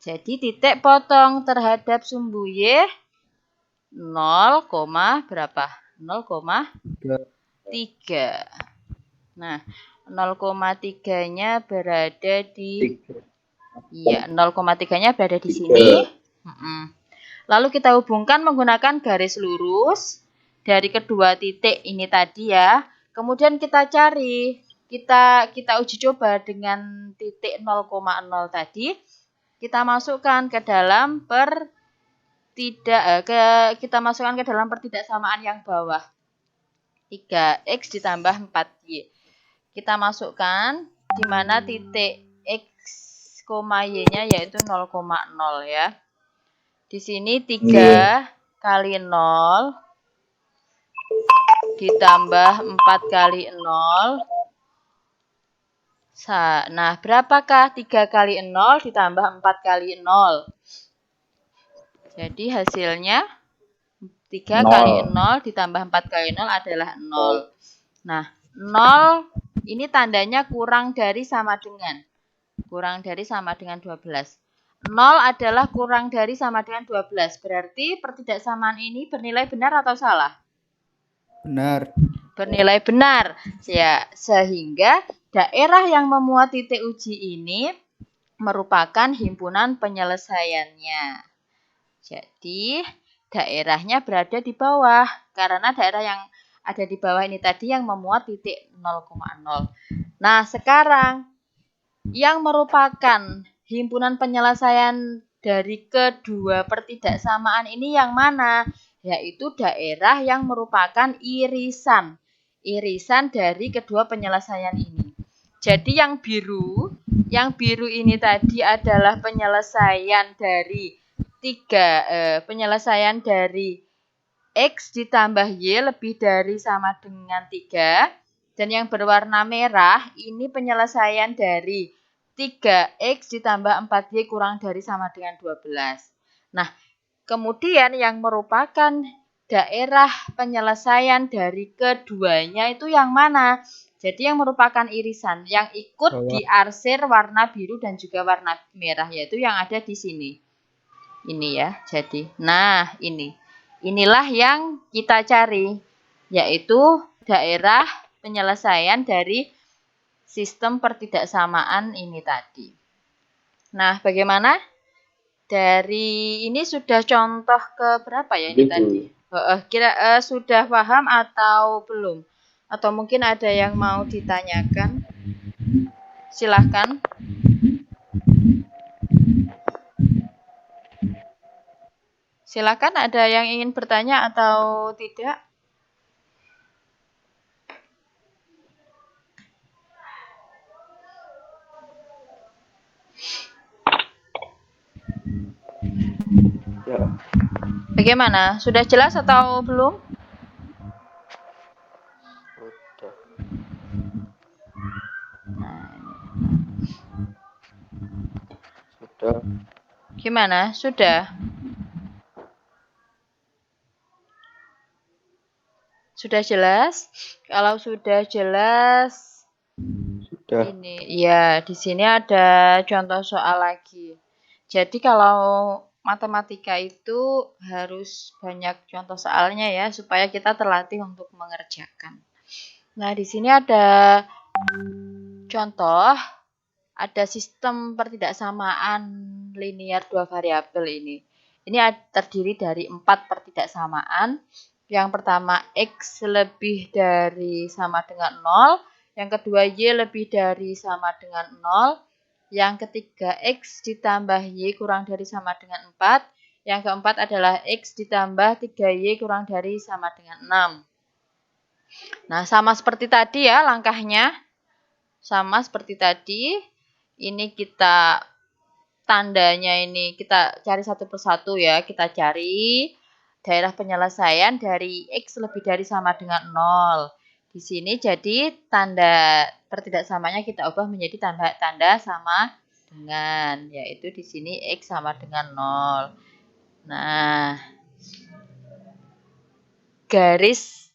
Jadi titik potong terhadap sumbu Y 0, berapa? 0,3. Nah, 0,3-nya berada di 0,3-nya berada di sini. Lalu kita hubungkan menggunakan garis lurus dari kedua titik ini tadi ya. Kemudian kita cari, kita uji coba dengan titik 0,0 tadi. Kita masukkan ke dalam pertidaksamaan yang bawah. 3X ditambah 4Y. Kita masukkan di mana titik X, Y-nya yaitu 0,0 ya. Di sini 3 kali 0 ditambah 4 kali 0. Nah, berapakah 3 kali 0 ditambah 4 kali 0? Jadi hasilnya 3 kali 0 ditambah 4 kali 0 adalah 0. Nah, 0 ini tandanya kurang dari sama dengan. Kurang dari sama dengan 12. 0 adalah kurang dari sama dengan 12. Berarti pertidaksamaan ini bernilai benar atau salah? Benar. Bernilai benar. Ya, sehingga daerah yang memuat titik uji ini merupakan himpunan penyelesaiannya. Jadi, daerahnya berada di bawah. Karena daerah yang ada di bawah ini tadi yang memuat titik 0,0. Nah, sekarang yang merupakan himpunan penyelesaian dari kedua pertidaksamaan ini yang mana? Yaitu daerah yang merupakan irisan. Irisan dari kedua penyelesaian ini. Jadi yang biru ini tadi adalah penyelesaian dari penyelesaian dari X ditambah Y lebih dari sama dengan 3. Dan yang berwarna merah ini penyelesaian dari 3X ditambah 4Y kurang dari sama dengan 12. Nah, kemudian yang merupakan daerah penyelesaian dari keduanya itu yang mana? Jadi yang merupakan irisan yang ikut diarsir warna biru dan juga warna merah, yaitu yang ada di sini. Ini ya, jadi. Nah, inilah yang kita cari, yaitu daerah penyelesaian dari sistem pertidaksamaan ini tadi. Nah, bagaimana? Dari ini sudah contoh ke berapa ya ini tadi? Kira sudah paham atau belum? Atau mungkin ada yang mau ditanyakan? Silahkan. Silakan, ada yang ingin bertanya atau tidak? Ya. Bagaimana? Sudah jelas atau belum? Sudah. Gimana? Sudah? Sudah jelas? Kalau sudah jelas, Sudah. ini ya di sini ada contoh soal lagi. Jadi kalau matematika itu harus banyak contoh soalnya ya supaya kita terlatih untuk mengerjakan. Nah, di sini ada contoh, ada sistem pertidaksamaan linier dua variabel ini. Ini terdiri dari 4 pertidaksamaan. Yang pertama X lebih dari sama dengan 0. Yang kedua Y lebih dari sama dengan 0. Yang ketiga X ditambah Y kurang dari sama dengan 4. Yang keempat adalah X ditambah 3Y kurang dari sama dengan 6. Nah, sama seperti tadi ya langkahnya. Sama seperti tadi. Ini kita tandanya ini kita cari satu persatu ya. Kita cari daerah penyelesaian dari X lebih dari sama dengan 0. Di sini jadi tanda pertidaksamanya kita ubah menjadi tanda sama dengan, yaitu di sini X sama dengan 0. Nah, garis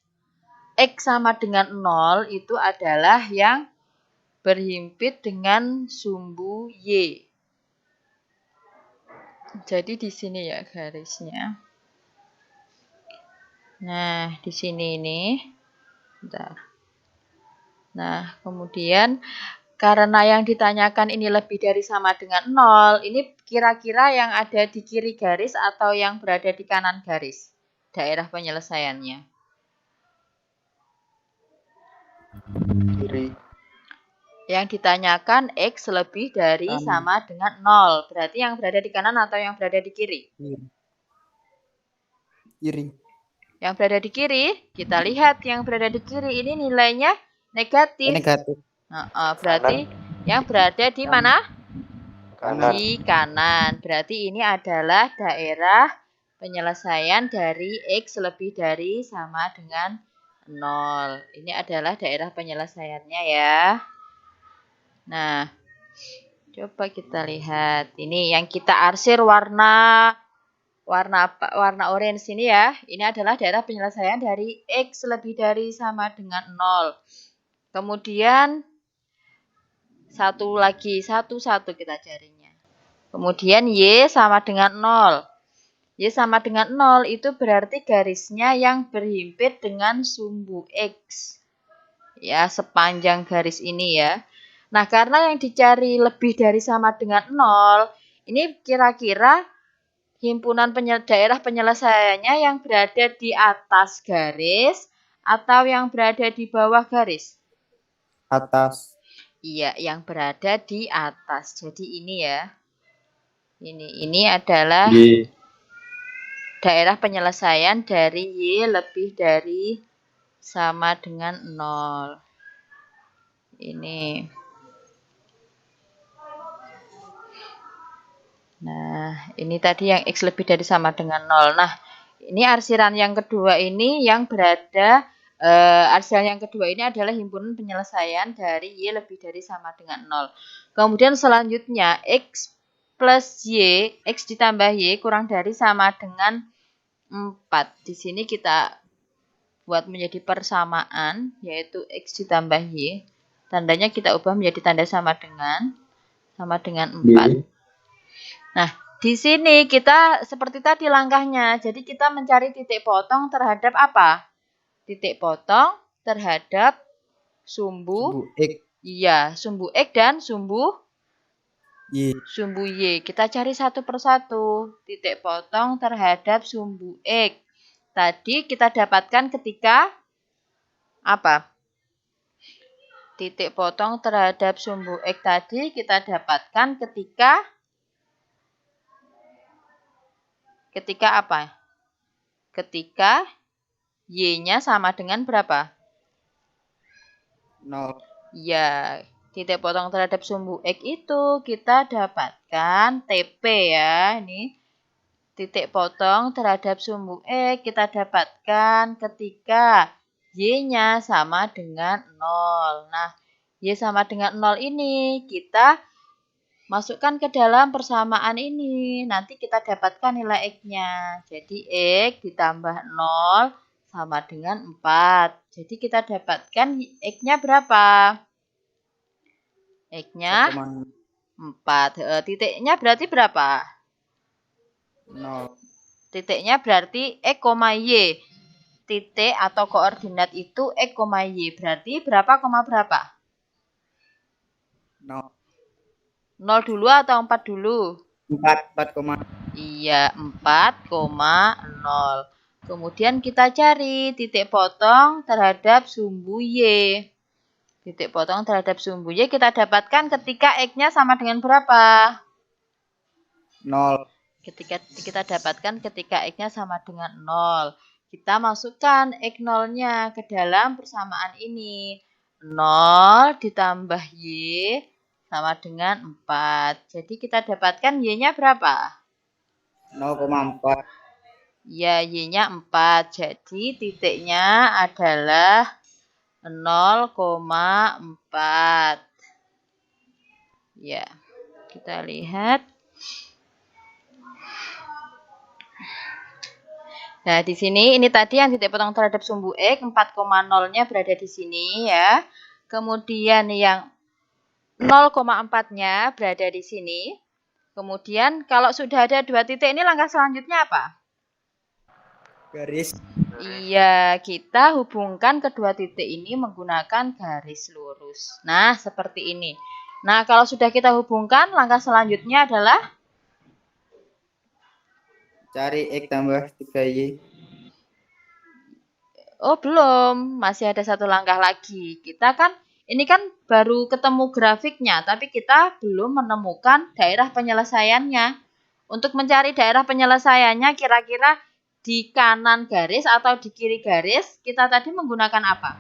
X sama dengan 0 itu adalah yang berhimpit dengan sumbu Y. Jadi di sini ya garisnya. Nah, di sini ini. Bentar. Nah, kemudian karena yang ditanyakan ini lebih dari sama dengan 0, ini kira-kira yang ada di kiri garis atau yang berada di kanan garis daerah penyelesaiannya? Kiri. Yang ditanyakan X lebih dari sama dengan 0. Berarti yang berada di kanan atau yang berada di kiri? Kiri. Yang berada di kiri, kita lihat yang berada di kiri ini nilainya negatif. Negatif. Berarti yang berada di mana? Kanan. Di kanan. Berarti ini adalah daerah penyelesaian dari X lebih dari sama dengan 0. Ini adalah daerah penyelesaiannya ya. Nah, coba kita lihat. Ini yang kita arsir warna orange ini ya. Ini adalah daerah penyelesaian dari X lebih dari sama dengan 0. Kemudian satu lagi, satu-satu kita carinya. Kemudian Y sama dengan 0. Y sama dengan 0, itu berarti garisnya yang berhimpit dengan sumbu X. Ya, sepanjang garis ini ya. Nah, karena yang dicari lebih dari sama dengan 0, ini kira-kira himpunan daerah penyelesaiannya yang berada di atas garis atau yang berada di bawah garis? Atas. Iya, yang berada di atas. Jadi ini ya. Ini adalah Y. daerah penyelesaian dari Y lebih dari sama dengan 0. Ini. Nah, ini tadi yang X lebih dari sama dengan 0. Nah, ini arsiran yang kedua ini yang berada, arsiran yang kedua ini adalah himpunan penyelesaian dari Y lebih dari sama dengan 0. Kemudian selanjutnya, X plus Y, X ditambah Y kurang dari sama dengan 4. Di sini kita buat menjadi persamaan, yaitu X ditambah Y. Tandanya kita ubah menjadi tanda sama dengan 4. Y. Nah, di sini kita seperti tadi langkahnya. Jadi kita mencari titik potong terhadap apa? Titik potong terhadap sumbu X. Iya, sumbu X dan sumbu Y. Y. Kita cari satu persatu. Titik potong terhadap sumbu X. Tadi kita dapatkan ketika apa? Titik potong terhadap sumbu X tadi kita dapatkan ketika apa? Ketika Y-nya sama dengan berapa? 0. Ya, titik potong terhadap sumbu X itu kita dapatkan TP ya. Ini titik potong terhadap sumbu X kita dapatkan ketika Y-nya sama dengan 0. Nah, Y sama dengan 0 ini kita masukkan ke dalam persamaan ini. Nanti kita dapatkan nilai X-nya. Jadi X ditambah 0 sama dengan 4. Jadi kita dapatkan X-nya berapa? X-nya 4. Titiknya berarti berapa? 0. Titiknya berarti X, Y. Titik atau koordinat itu X, Y. Berarti berapa, berapa? 0. 0 dulu atau 4 dulu? 4. Iya, 4,0. Kemudian kita cari titik potong terhadap sumbu Y. Titik potong terhadap sumbu Y kita dapatkan ketika X-nya sama dengan berapa? 0. Ketika kita dapatkan ketika X-nya sama dengan 0. Kita masukkan X0-nya ke dalam persamaan ini. 0 ditambah Y sama dengan 4. Jadi kita dapatkan Y-nya berapa? 0,4. Ya, Y-nya 4. Jadi titiknya adalah 0,4. Ya, kita lihat. Nah, di sini ini tadi yang titik potong terhadap sumbu X, 4,0-nya berada di sini ya. Kemudian yang 0,4-nya berada di sini. Kemudian kalau sudah ada dua titik ini langkah selanjutnya apa? Garis. Iya, kita hubungkan kedua titik ini menggunakan garis lurus. Nah, seperti ini. Nah, kalau sudah kita hubungkan, langkah selanjutnya adalah Cari X tambah 3Y. oh, belum. Masih ada satu langkah lagi. Ini kan baru ketemu grafiknya, tapi kita belum menemukan daerah penyelesaiannya. Untuk mencari daerah penyelesaiannya, kira-kira di kanan garis atau di kiri garis, kita tadi menggunakan apa?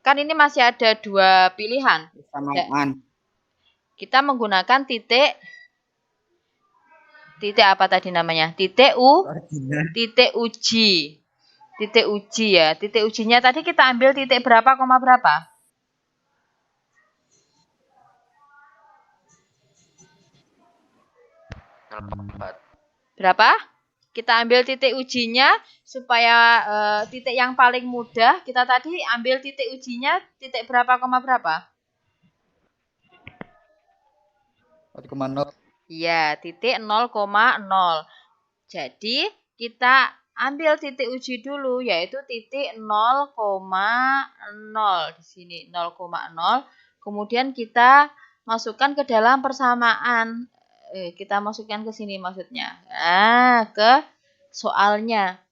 Kan ini masih ada dua pilihan. Samaan. Kita menggunakan titik apa tadi namanya? Titik uji. Titik uji ya. Titik ujinya tadi kita ambil titik berapa, berapa? 4. Berapa? Kita ambil titik ujinya supaya titik yang paling mudah. Kita tadi ambil titik ujinya titik berapa, berapa? 4,0. Ya, titik 0,0. Jadi, kita ambil titik uji dulu, yaitu titik 0,0 di sini, 0,0. Kemudian kita masukkan ke dalam persamaan. Kita masukkan ke sini maksudnya. Nah, ke soalnya.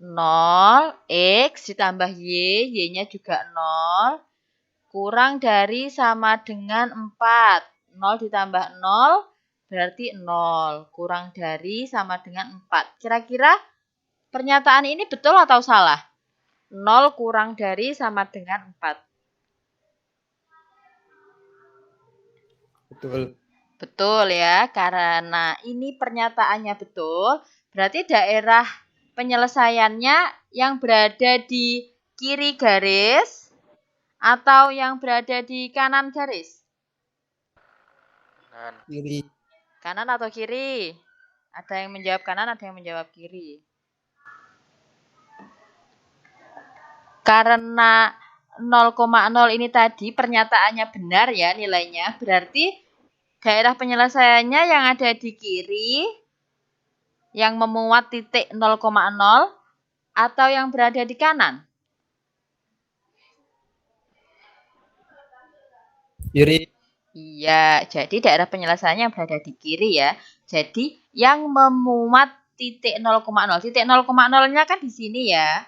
0, X ditambah Y, Y-nya juga 0, kurang dari sama dengan 4. 0 ditambah 0 berarti 0. Kurang dari sama dengan 4. Kira-kira pernyataan ini betul atau salah? 0 kurang dari sama dengan 4. Betul. Betul ya, karena ini pernyataannya betul, berarti daerah penyelesaiannya yang berada di kiri garis atau yang berada di kanan garis? Kiri. Kanan atau kiri? Ada yang menjawab kanan, ada yang menjawab kiri. Karena 0,0 ini tadi pernyataannya benar ya nilainya, berarti daerah penyelesaiannya yang ada di kiri yang memuat titik 0,0 atau yang berada di kanan? Kiri. Iya, jadi daerah penyelesaiannya yang berada di kiri ya. Jadi yang memuat titik 0,0. Titik 0,0-nya kan di sini ya.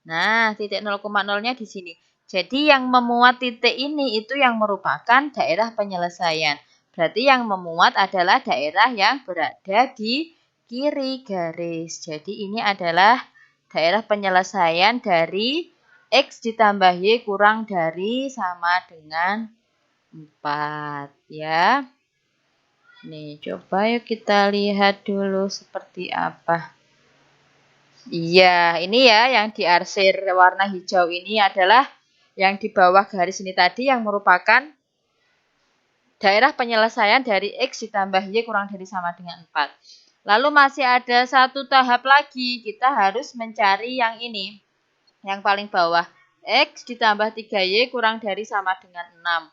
Nah, titik 0,0-nya di sini. Jadi yang memuat titik ini itu yang merupakan daerah penyelesaian. Berarti yang memuat adalah daerah yang berada di kiri garis. Jadi ini adalah daerah penyelesaian dari X ditambah Y kurang dari sama dengan 4 ya. Nih, coba yuk kita lihat dulu seperti apa. Iya, ini ya yang diarsir warna hijau ini adalah yang di bawah garis ini tadi yang merupakan daerah penyelesaian dari X ditambah Y kurang dari sama dengan 4. Lalu masih ada satu tahap lagi, kita harus mencari yang ini, yang paling bawah. X ditambah 3Y kurang dari sama dengan 6.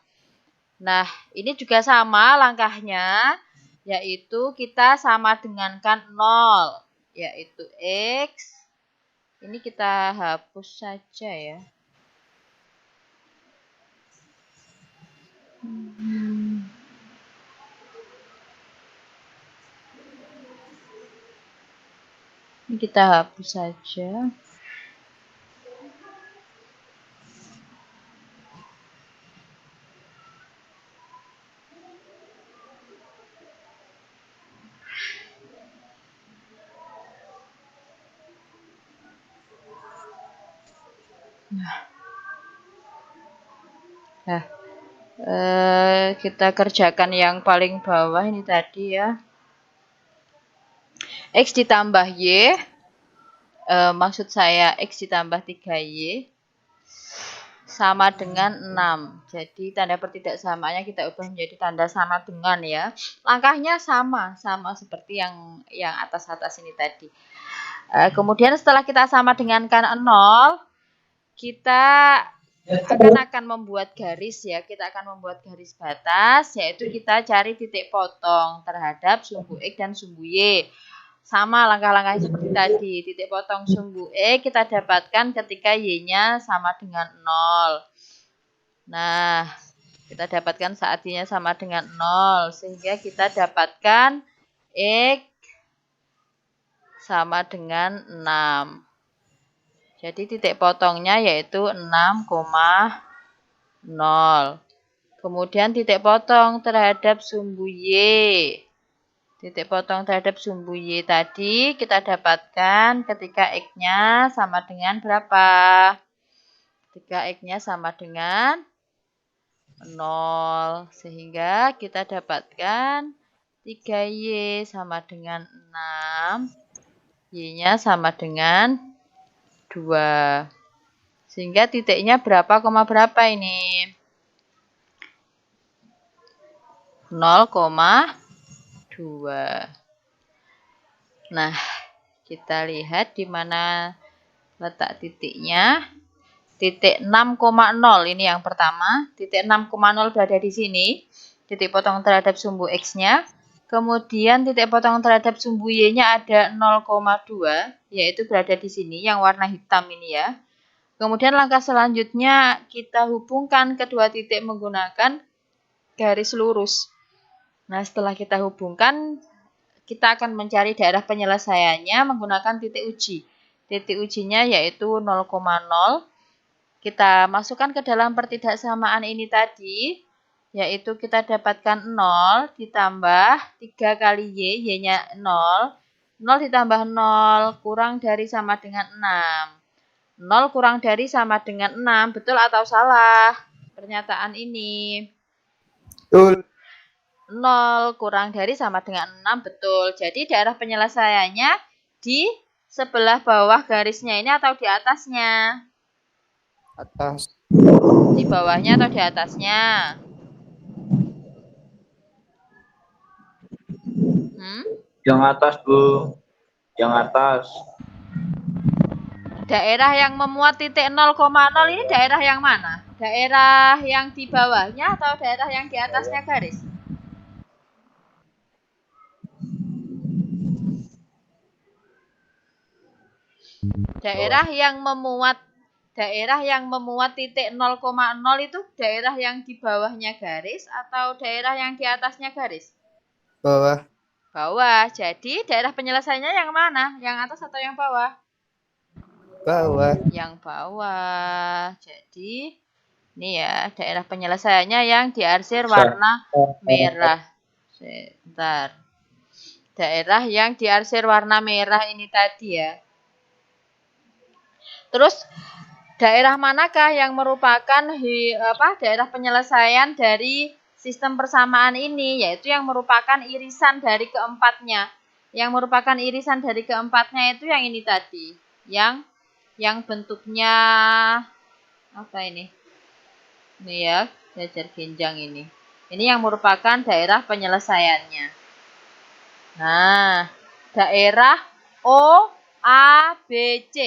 Nah, ini juga sama langkahnya, yaitu kita sama dengankan 0, yaitu X. Ini kita hapus saja ya. Ini kita hapus saja. Nah, kita kerjakan yang paling bawah ini tadi ya. X ditambah Y, maksud saya X ditambah 3Y sama dengan 6. Jadi tanda pertidaksamaannya kita ubah menjadi tanda sama dengan ya. Langkahnya sama seperti yang atas-atas ini tadi. Kemudian setelah kita sama dengankan 0, kita akan membuat garis ya. Kita akan membuat garis batas, yaitu kita cari titik potong terhadap sumbu X dan sumbu Y. Sama langkah-langkahnya seperti tadi. Titik potong sumbu X kita dapatkan ketika Y-nya sama dengan 0. Nah, kita dapatkan saat Y-nya sama dengan 0. Sehingga kita dapatkan X sama dengan 6. Jadi titik potongnya yaitu 6,0. Kemudian titik potong terhadap sumbu Y. Titik potong terhadap sumbu Y tadi kita dapatkan ketika X-nya sama dengan berapa? Ketika X-nya sama dengan 0. Sehingga kita dapatkan 3Y sama dengan 6. Y-nya sama dengan 2. Sehingga titiknya berapa, berapa ini? 0,2. Nah, kita lihat di mana letak titiknya. Titik 6,0 ini yang pertama. Titik 6,0 berada di sini. titik potong terhadap sumbu X-nya. Kemudian titik potong terhadap sumbu Y-nya ada 0,2, yaitu berada di sini, yang warna hitam ini ya. Kemudian langkah selanjutnya kita hubungkan kedua titik menggunakan garis lurus. Nah, setelah kita hubungkan, kita akan mencari daerah penyelesaiannya menggunakan titik uji. Titik ujinya yaitu 0,0. Kita masukkan ke dalam pertidaksamaan ini tadi, yaitu kita dapatkan 0 ditambah 3 kali Y, Y-nya 0. 0 ditambah 0 kurang dari sama dengan 6. 0 kurang dari sama dengan 6, betul atau salah pernyataan ini? Betul. 0 kurang dari sama dengan 6, betul. Jadi daerah penyelesaiannya di sebelah bawah garisnya ini atau di atasnya? Atas. Di bawahnya atau di atasnya? Yang atas, Bu. Yang atas. Daerah yang memuat titik 0,0 ini daerah yang mana? Daerah yang di bawahnya atau daerah yang di atasnya garis? Daerah yang memuat titik 0,0 itu daerah yang di bawahnya garis atau daerah yang di atasnya garis? Bawah. Bawah. Jadi daerah penyelesaiannya yang mana? Yang atas atau yang bawah? Bawah. Yang bawah. Jadi ini ya daerah penyelesaiannya yang diarsir warna merah. Sebentar. Daerah yang diarsir warna merah ini tadi ya. Terus daerah manakah yang merupakan daerah penyelesaian dari sistem persamaan ini? Yaitu yang merupakan irisan dari keempatnya. Yang merupakan irisan dari keempatnya itu yang ini tadi. Yang bentuknya apa ini? Ini ya, jajar genjang ini. Ini yang merupakan daerah penyelesaiannya. Nah, daerah OABC.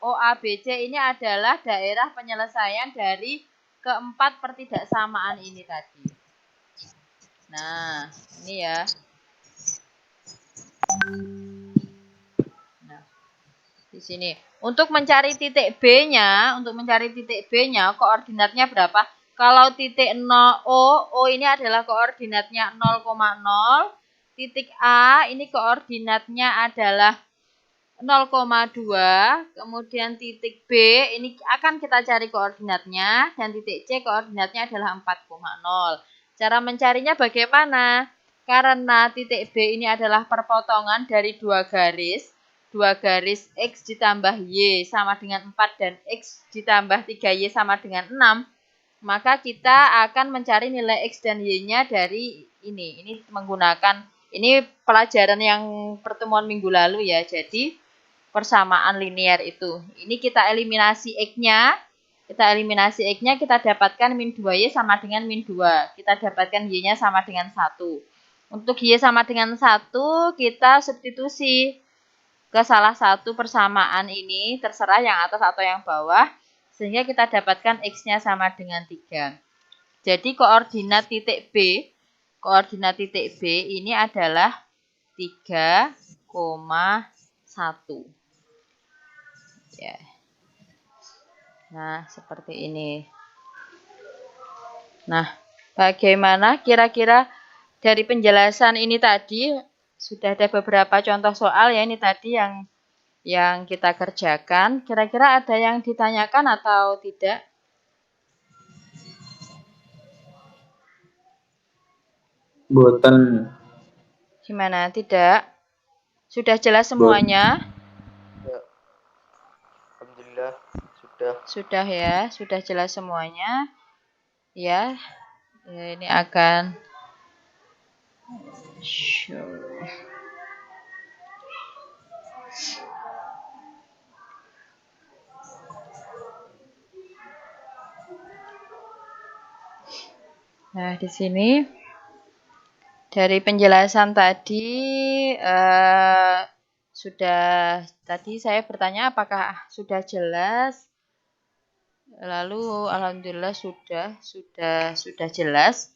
OABC ini adalah daerah penyelesaian dari keempat pertidaksamaan ini tadi. Nah, ini ya. Nah, di sini. Untuk mencari titik B-nya, koordinatnya berapa? Kalau titik 0, O ini adalah koordinatnya 0,0. Titik A ini koordinatnya adalah 0,2. Kemudian titik B ini akan kita cari koordinatnya. Dan titik C koordinatnya adalah 4,0. Cara mencarinya bagaimana? Karena titik B ini adalah perpotongan dari dua garis. Dua garis X ditambah Y sama dengan 4 dan X ditambah 3Y sama dengan 6. Maka kita akan mencari nilai X dan Y-nya dari ini. Ini menggunakan, ini pelajaran yang pertemuan minggu lalu ya. Jadi persamaan linear itu. Ini kita eliminasi X-nya. Kita dapatkan min 2Y sama dengan min 2. Kita dapatkan Y-nya sama dengan 1. Untuk Y sama dengan 1, kita substitusi ke salah satu persamaan ini, terserah yang atas atau yang bawah, sehingga kita dapatkan X-nya sama dengan 3. Jadi koordinat titik B ini adalah 3,1. Ya. Nah, seperti ini. Nah, bagaimana kira-kira dari penjelasan ini tadi? Sudah ada beberapa contoh soal ya ini tadi yang kita kerjakan. Kira-kira ada yang ditanyakan atau tidak? Boten. Gimana? Tidak? Sudah jelas semuanya? Ya. Alhamdulillah sudah. Sudah ya, sudah jelas semuanya. Ya, ini akan Nah, di sini dari penjelasan tadi tadi saya bertanya apakah sudah jelas. Lalu alhamdulillah sudah jelas.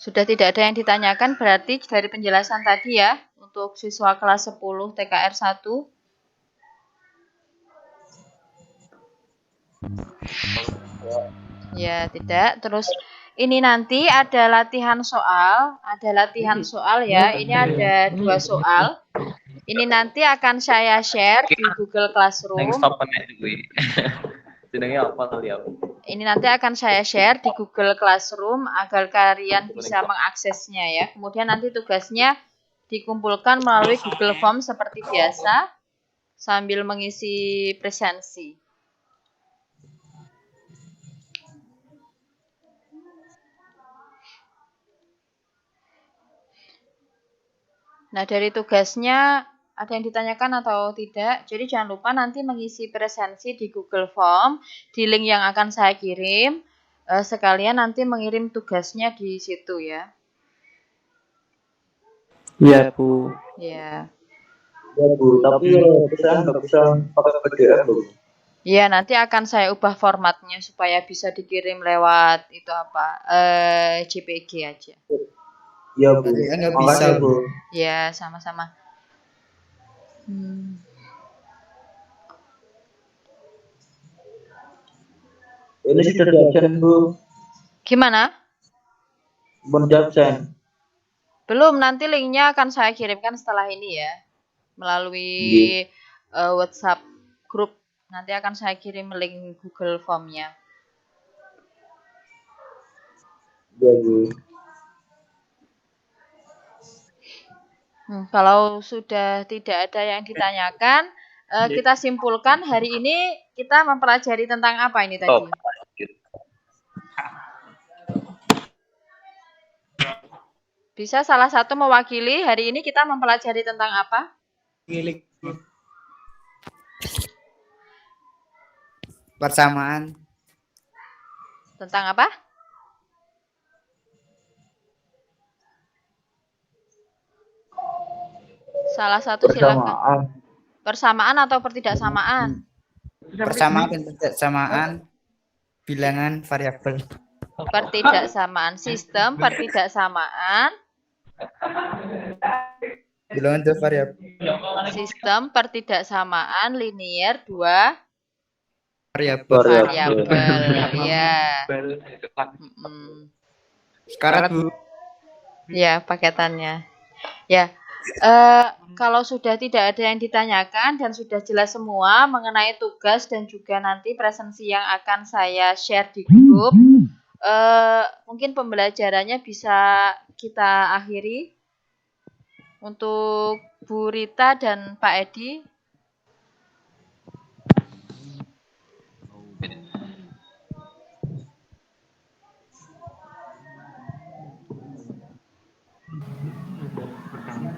Sudah tidak ada yang ditanyakan, berarti dari penjelasan tadi ya, untuk siswa kelas 10 TKR 1. Ya, tidak. Terus ini nanti ada latihan soal ya. Ini ada 2 soal. Ini nanti akan saya share di Google Classroom. Ini nanti akan saya share di Google Classroom agar kalian bisa mengaksesnya ya. Kemudian nanti tugasnya dikumpulkan melalui Google Form seperti biasa sambil mengisi presensi. Nah, dari tugasnya ada yang ditanyakan atau tidak? Jadi jangan lupa nanti mengisi presensi di Google Form, di link yang akan saya kirim. Sekalian nanti mengirim tugasnya di situ ya. Iya, Bu. Ya. Ya, Bu. Tapi saya nggak bisa pakai PDF, Bu. Ya, nanti akan saya ubah formatnya supaya bisa dikirim lewat itu apa? JPG aja. Iya, Bu. Nggak Makasih, bisa, Bu. Ya, sama-sama. Ini sudah di absen, Bu. Gimana? Belum di absen. Belum, nanti linknya akan saya kirimkan setelah ini ya. Melalui WhatsApp grup. Nanti akan saya kirim link Google Form-nya. Iya, Bu. Kalau sudah tidak ada yang ditanyakan, kita simpulkan hari ini kita mempelajari tentang apa ini tadi? Bisa salah satu mewakili hari ini kita mempelajari tentang apa? Persamaan. Tentang apa? Salah satu silakan. Persamaan atau pertidaksamaan? Persamaan dan pertidaksamaan bilangan variabel. Pertidaksamaan, sistem pertidaksamaan. Bilangan dua variabel. Sistem pertidaksamaan linear 2 variabel. Ya. Sekarang, Bu. Ya, paketannya. Ya. Kalau sudah tidak ada yang ditanyakan dan sudah jelas semua mengenai tugas dan juga nanti presensi yang akan saya share di grup, mungkin pembelajarannya bisa kita akhiri. Untuk Bu Rita dan Pak Edi.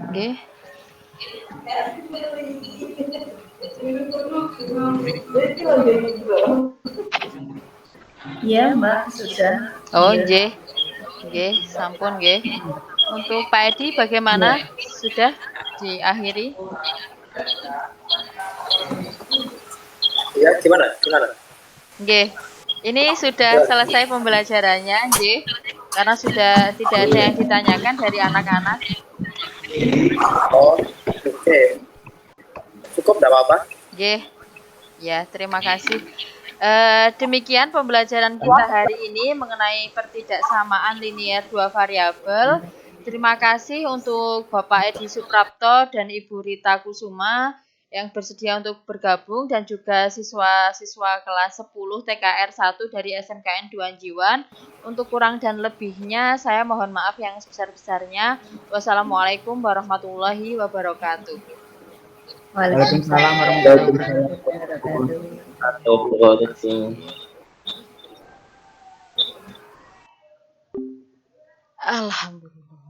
Nggih. Iya, Mbak, sudah. Oh, nggih. Nggih, sampun nggih. Untuk Pak Edi bagaimana? Sudah diakhiri? Ya, gimana? Nggih. Ini sudah selesai pembelajarannya, nggih. Karena sudah tidak ada yang ditanyakan dari anak-anak. Oh, oke. Cukup, enggak apa-apa? Nggih. Ya, terima kasih. Demikian pembelajaran kita hari ini mengenai pertidaksamaan linear 2 variabel. Terima kasih untuk Bapak Edi Suprapto dan Ibu Rita Kusuma yang bersedia untuk bergabung dan juga siswa-siswa kelas 10 TKR 1 dari SMKN Duan Jiwan. Untuk kurang dan lebihnya saya mohon maaf yang sebesar-besarnya. Wassalamualaikum warahmatullahi wabarakatuh. Waalaikumsalam warahmatullahi wabarakatuh. Alhamdulillah.